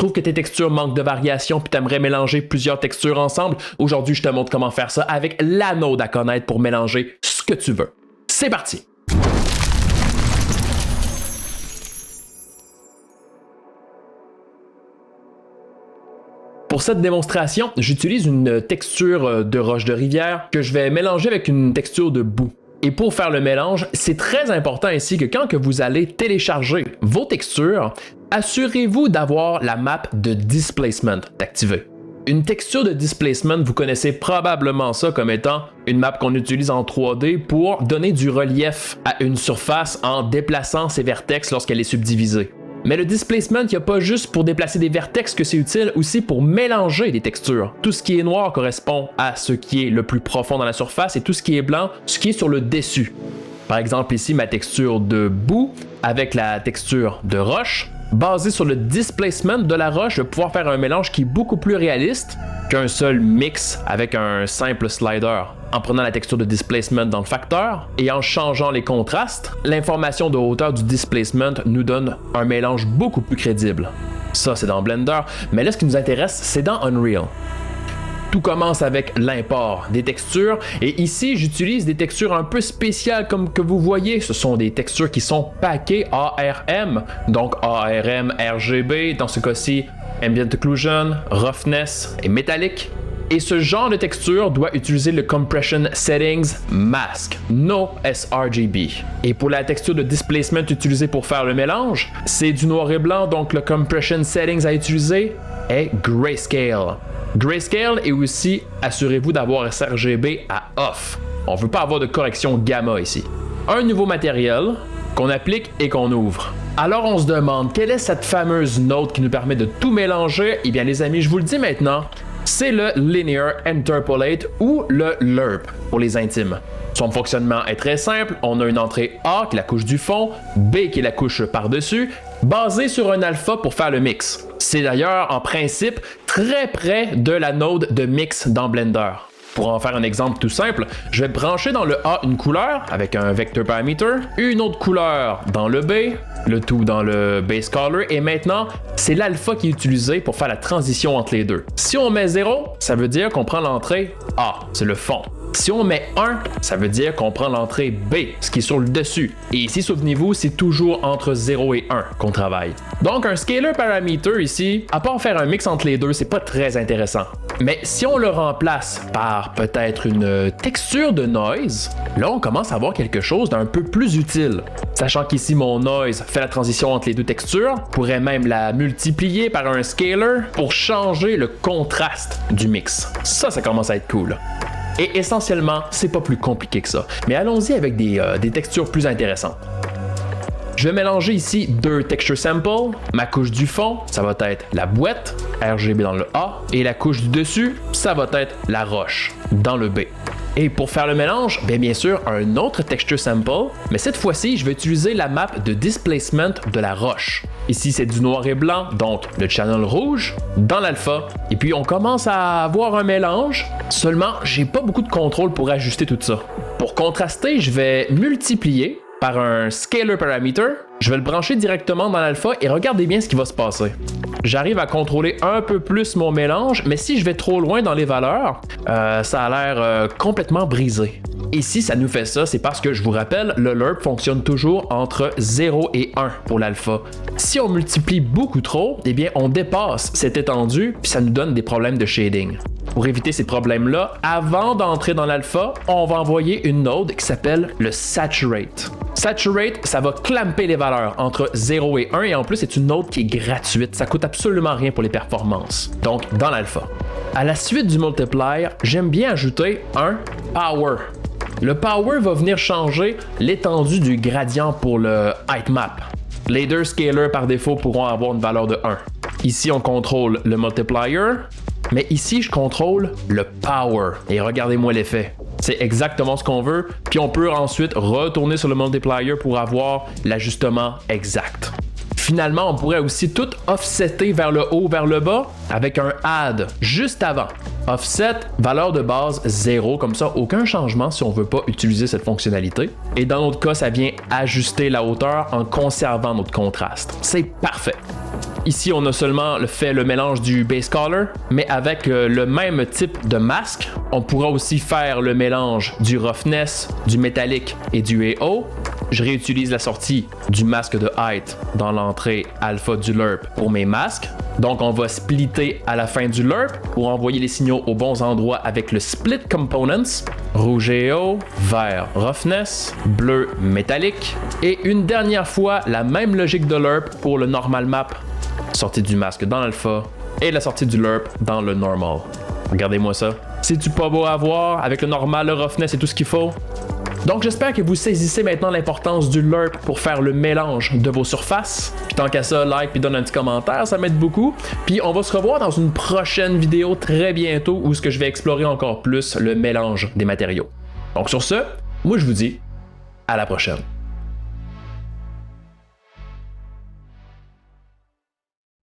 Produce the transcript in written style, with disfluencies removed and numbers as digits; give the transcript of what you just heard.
trouves que tes textures manquent de variation puis t'aimerais mélanger plusieurs textures ensemble? Aujourd'hui, je te montre comment faire ça avec la Node à connaître pour mélanger ce que tu veux. C'est parti! Pour cette démonstration, j'utilise une texture de roche de rivière que je vais mélanger avec une texture de boue. Et pour faire le mélange, c'est très important ici que quand que vous allez télécharger vos textures, assurez-vous d'avoir la map de displacement activée. Une texture de displacement, vous connaissez probablement ça comme étant une map qu'on utilise en 3D pour donner du relief à une surface en déplaçant ses vertex lorsqu'elle est subdivisée. Mais le displacement, il n'y a pas juste pour déplacer des vertex que c'est utile, aussi pour mélanger des textures. Tout ce qui est noir correspond à ce qui est le plus profond dans la surface et tout ce qui est blanc, ce qui est sur le dessus. Par exemple ici, ma texture de boue avec la texture de roche. Basé sur le displacement de la roche, je vais pouvoir faire un mélange qui est beaucoup plus réaliste qu'un seul mix avec un simple slider. En prenant la texture de displacement dans le facteur et en changeant les contrastes, l'information de hauteur du displacement nous donne un mélange beaucoup plus crédible. Ça, c'est dans Blender, mais là, ce qui nous intéresse, c'est dans Unreal. Tout commence avec l'import des textures et ici j'utilise des textures un peu spéciales comme que vous voyez. Ce sont des textures qui sont packées ARM, donc ARM, RGB, dans ce cas-ci Ambient Occlusion, Roughness et Metallic. Et ce genre de texture doit utiliser le Compression Settings Mask, no sRGB. Et pour la texture de displacement utilisée pour faire le mélange, c'est du noir et blanc, donc le Compression Settings à utiliser est Grayscale. Grayscale et aussi, assurez-vous d'avoir sRGB à off. On ne veut pas avoir de correction gamma ici. Un nouveau matériel qu'on applique et qu'on ouvre. Alors on se demande, quelle est cette fameuse node qui nous permet de tout mélanger? Eh bien les amis, je vous le dis maintenant, c'est le Linear Interpolate ou le LERP pour les intimes. Son fonctionnement est très simple, on a une entrée A qui est la couche du fond, B qui est la couche par-dessus, basée sur un alpha pour faire le mix. C'est d'ailleurs en principe très près de la node de mix dans Blender. Pour en faire un exemple tout simple, je vais brancher dans le A une couleur avec un vector parameter, une autre couleur dans le B, le tout dans le base color, et maintenant, c'est l'alpha qui est utilisé pour faire la transition entre les deux. Si on met 0, ça veut dire qu'on prend l'entrée A, c'est le fond. Si on met 1, ça veut dire qu'on prend l'entrée B, ce qui est sur le dessus. Et ici, souvenez-vous, c'est toujours entre 0 et 1 qu'on travaille. Donc un scalar parameter ici, à part faire un mix entre les deux, c'est pas très intéressant. Mais si on le remplace par peut-être une texture de noise, là on commence à avoir quelque chose d'un peu plus utile. Sachant qu'ici mon noise fait la transition entre les deux textures, on pourrait même la multiplier par un scalar pour changer le contraste du mix. Ça commence à être cool. Et essentiellement, c'est pas plus compliqué que ça. Mais allons-y avec des textures plus intéressantes. Je vais mélanger ici deux texture samples. Ma couche du fond, ça va être la boîte, RGB dans le A, et la couche du dessus, ça va être la roche, dans le B. Et pour faire le mélange, bien sûr, un autre texture sample, mais cette fois-ci, je vais utiliser la map de displacement de la roche. Ici, c'est du noir et blanc, donc le channel rouge dans l'alpha. Et puis, on commence à avoir un mélange. Seulement, j'ai pas beaucoup de contrôle pour ajuster tout ça. Pour contraster, je vais multiplier par un scalar parameter. Je vais le brancher directement dans l'alpha et regardez bien ce qui va se passer. J'arrive à contrôler un peu plus mon mélange, mais si je vais trop loin dans les valeurs, ça a l'air complètement brisé. Et si ça nous fait ça, c'est parce que, je vous rappelle, le LERP fonctionne toujours entre 0 et 1 pour l'alpha. Si on multiplie beaucoup trop, eh bien on dépasse cette étendue, puis ça nous donne des problèmes de shading. Pour éviter ces problèmes-là, avant d'entrer dans l'alpha, on va envoyer une node qui s'appelle le Saturate. Saturate, ça va clamper les valeurs entre 0 et 1 et en plus, c'est une node qui est gratuite. Ça coûte absolument rien pour les performances. Donc, dans l'alpha. À la suite du multiplier, j'aime bien ajouter un Power. Le Power va venir changer l'étendue du gradient pour le heightmap. Les deux scalars par défaut pourront avoir une valeur de 1. Ici, on contrôle le multiplier, mais ici, je contrôle le Power. Et regardez-moi l'effet. C'est exactement ce qu'on veut, puis on peut ensuite retourner sur le multiplier pour avoir l'ajustement exact. Finalement, on pourrait aussi tout offsetter vers le haut, vers le bas, avec un add juste avant. Offset, valeur de base 0, comme ça, aucun changement si on ne veut pas utiliser cette fonctionnalité. Et dans notre cas, ça vient ajuster la hauteur en conservant notre contraste. C'est parfait. Ici, on a seulement fait le mélange du base color, mais avec le même type de masque, on pourra aussi faire le mélange du roughness, du métallique et du AO. Je réutilise la sortie du masque de height dans l'entrée alpha du LURP pour mes masques. Donc on va splitter à la fin du LURP pour envoyer les signaux aux bons endroits avec le split components. Rouge AO, vert roughness, bleu métallique. Et une dernière fois, la même logique de LURP pour le normal map. Sortie du masque dans l'alpha et la sortie du LURP dans le normal. Regardez-moi ça. C'est-tu pas beau à voir avec le normal, le roughness et tout ce qu'il faut? Donc j'espère que vous saisissez maintenant l'importance du LURP pour faire le mélange de vos surfaces. Puis tant qu'à ça, like puis donne un petit commentaire, ça m'aide beaucoup. Puis on va se revoir dans une prochaine vidéo très bientôt où je vais explorer encore plus le mélange des matériaux. Donc sur ce, moi je vous dis à la prochaine.